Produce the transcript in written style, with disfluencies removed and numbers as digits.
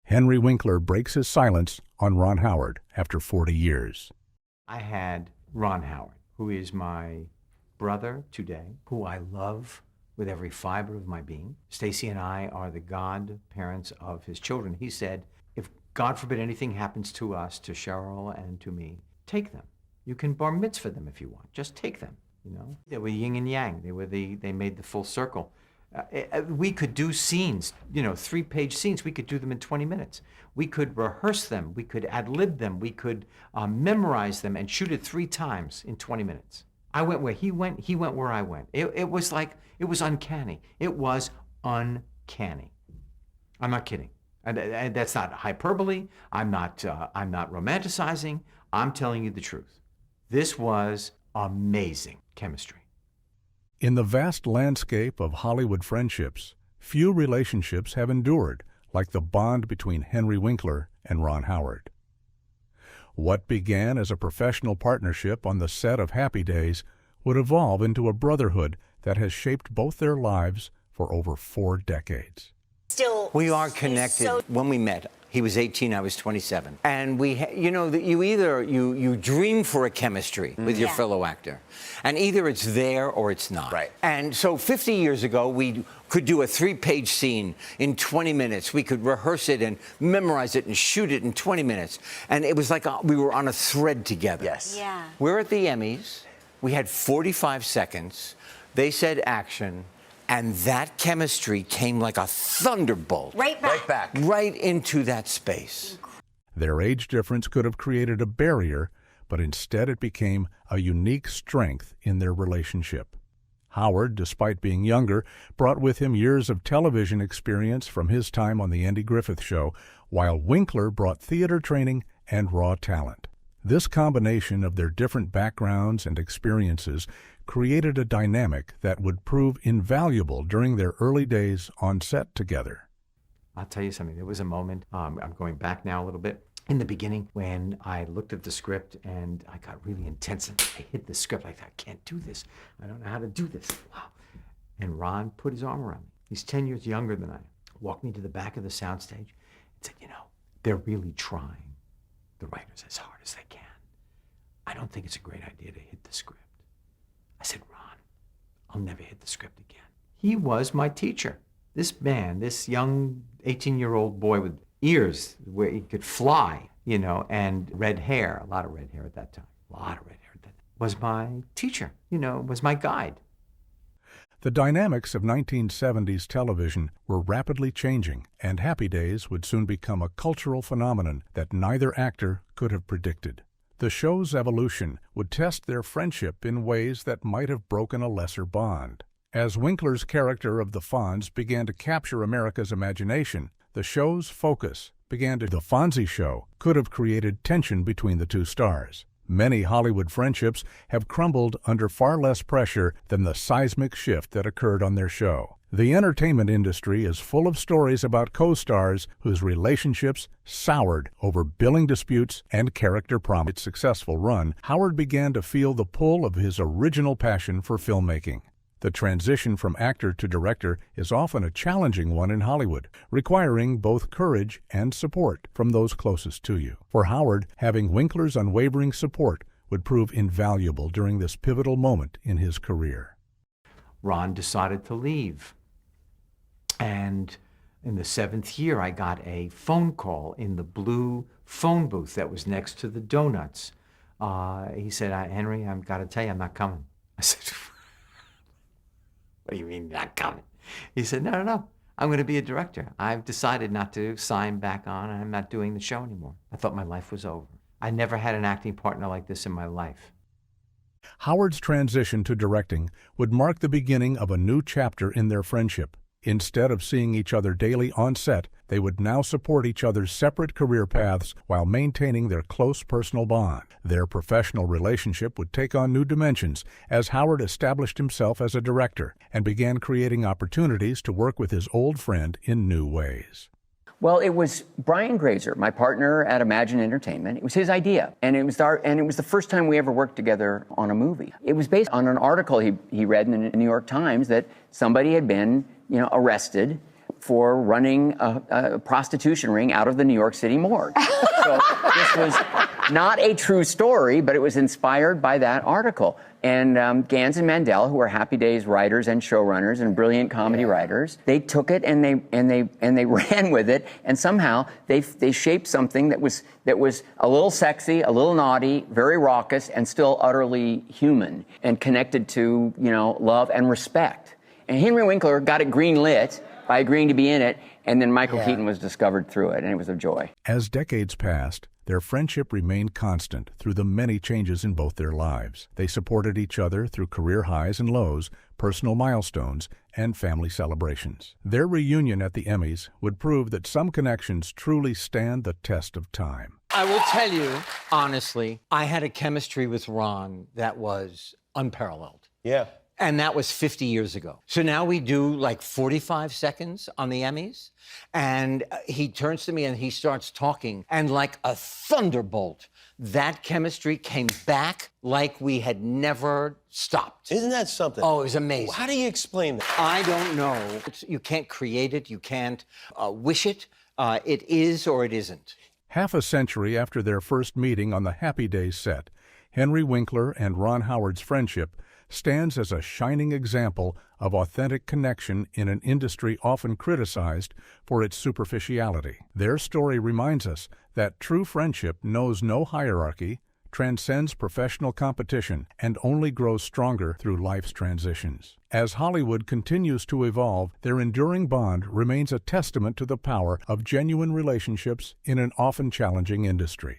Henry Winkler breaks his silence on Ron Howard after 40 years. I had Ron Howard, who is my brother today, who I love with every fiber of my being. Stacy and I are the godparents of his children. He said, if God forbid anything happens to us, to Cheryl and to me, take them. You can bar mitzvah them if you want. Just take them. You know, they were yin and yang. They made the full circle. We could do scenes, 3-page scenes. We could do them in 20 minutes. We could rehearse them. We could ad-lib them. We could memorize them and shoot it 3 times in 20 minutes. I went where he went where I went. It was uncanny. It was uncanny. I'm not kidding. And that's not hyperbole. I'm not romanticizing. I'm telling you the truth. This was amazing chemistry. In the vast landscape of Hollywood friendships, few relationships have endured like the bond between Henry Winkler and Ron Howard. What began as a professional partnership on the set of Happy Days would evolve into a brotherhood that has shaped both their lives for over 4 decades. We are connected. When we met, he was 18, I was 27. And you dream for a chemistry with your fellow actor. And either it's there or it's not. Right. And so 50 years ago, we could do a 3-page scene in 20 minutes. We could rehearse it and memorize it and shoot it in 20 minutes. And it was like we were on a thread together. Yes. Yeah. We're at the Emmys. We had 45 seconds. They said action. And that chemistry came like a thunderbolt. Right back. Right into that space. Their age difference could have created a barrier, but instead it became a unique strength in their relationship. Howard, despite being younger, brought with him years of television experience from his time on The Andy Griffith Show, while Winkler brought theater training and raw talent. This combination of their different backgrounds and experiences created a dynamic that would prove invaluable during their early days on set together. I'll tell you something. There was a moment, I'm going back now a little bit, in the beginning when I looked at the script and I got really intense and I hit the script. I can't do this. I don't know how to do this. Wow. And Ron put his arm around me. He's 10 years younger than I. Walked me to the back of the soundstage and said, they're really trying, the writers, as hard as they can. I don't think it's a great idea to hit the script. I said, Ron, I'll never hit the script again. He was my teacher. This man, this young 18-year-old boy with ears where he could fly, and red hair, a lot of red hair at that time, was my teacher, was my guide. The dynamics of 1970s television were rapidly changing, and Happy Days would soon become a cultural phenomenon that neither actor could have predicted. The show's evolution would test their friendship in ways that might have broken a lesser bond. As Winkler's character of the Fonz began to capture America's imagination, the show's focus began to The Fonzie Show could have created tension between the two stars. Many Hollywood friendships have crumbled under far less pressure than the seismic shift that occurred on their show. The entertainment industry is full of stories about co-stars whose relationships soured over billing disputes and character promise. Its successful run, Howard began to feel the pull of his original passion for filmmaking. The transition from actor to director is often a challenging one in Hollywood, requiring both courage and support from those closest to you. For Howard, having Winkler's unwavering support would prove invaluable during this pivotal moment in his career. Ron decided to leave. And in the 7th year, I got a phone call in the blue phone booth that was next to the donuts. He said, Henry, I've got to tell you, I'm not coming. I said, what do you mean not coming? He said, no, I'm going to be a director. I've decided not to sign back on, and I'm not doing the show anymore. I thought my life was over. I never had an acting partner like this in my life. Howard's transition to directing would mark the beginning of a new chapter in their friendship. Instead of seeing each other daily on set, they would now support each other's separate career paths while maintaining their close personal bond. Their professional relationship would take on new dimensions as Howard established himself as a director and began creating opportunities to work with his old friend in new ways. Well, it was Brian Grazer, my partner at Imagine Entertainment. It was his idea, and it was the first time we ever worked together on a movie. It was based on an article he read in the New York Times that somebody had been, arrested for running a prostitution ring out of the New York City morgue. So this was not a true story, but it was inspired by that article. And Gans and Mandel, who are Happy Days writers and showrunners and brilliant comedy writers, they took it and they ran with it, and somehow they shaped something that was a little sexy, a little naughty, very raucous, and still utterly human and connected to, you know, love and respect. And Henry Winkler got it green-lit by agreeing to be in it, and then Michael Keaton was discovered through it, and it was a joy. As decades passed, their friendship remained constant through the many changes in both their lives. They supported each other through career highs and lows, personal milestones, and family celebrations. Their reunion at the Emmys would prove that some connections truly stand the test of time. I will tell you, honestly, I had a chemistry with Ron that was unparalleled. Yeah. And that was 50 years ago. So now we do like 45 seconds on the Emmys. And he turns to me and he starts talking. And like a thunderbolt, that chemistry came back like we had never stopped. Isn't that something? Oh, it was amazing. How do you explain that? I don't know. You can't create it. You can't wish it. It is or it isn't. Half a century after their first meeting on the Happy Days set, Henry Winkler and Ron Howard's friendship stands as a shining example of authentic connection in an industry often criticized for its superficiality. Their story reminds us that true friendship knows no hierarchy, transcends professional competition, and only grows stronger through life's transitions. As Hollywood continues to evolve, their enduring bond remains a testament to the power of genuine relationships in an often challenging industry.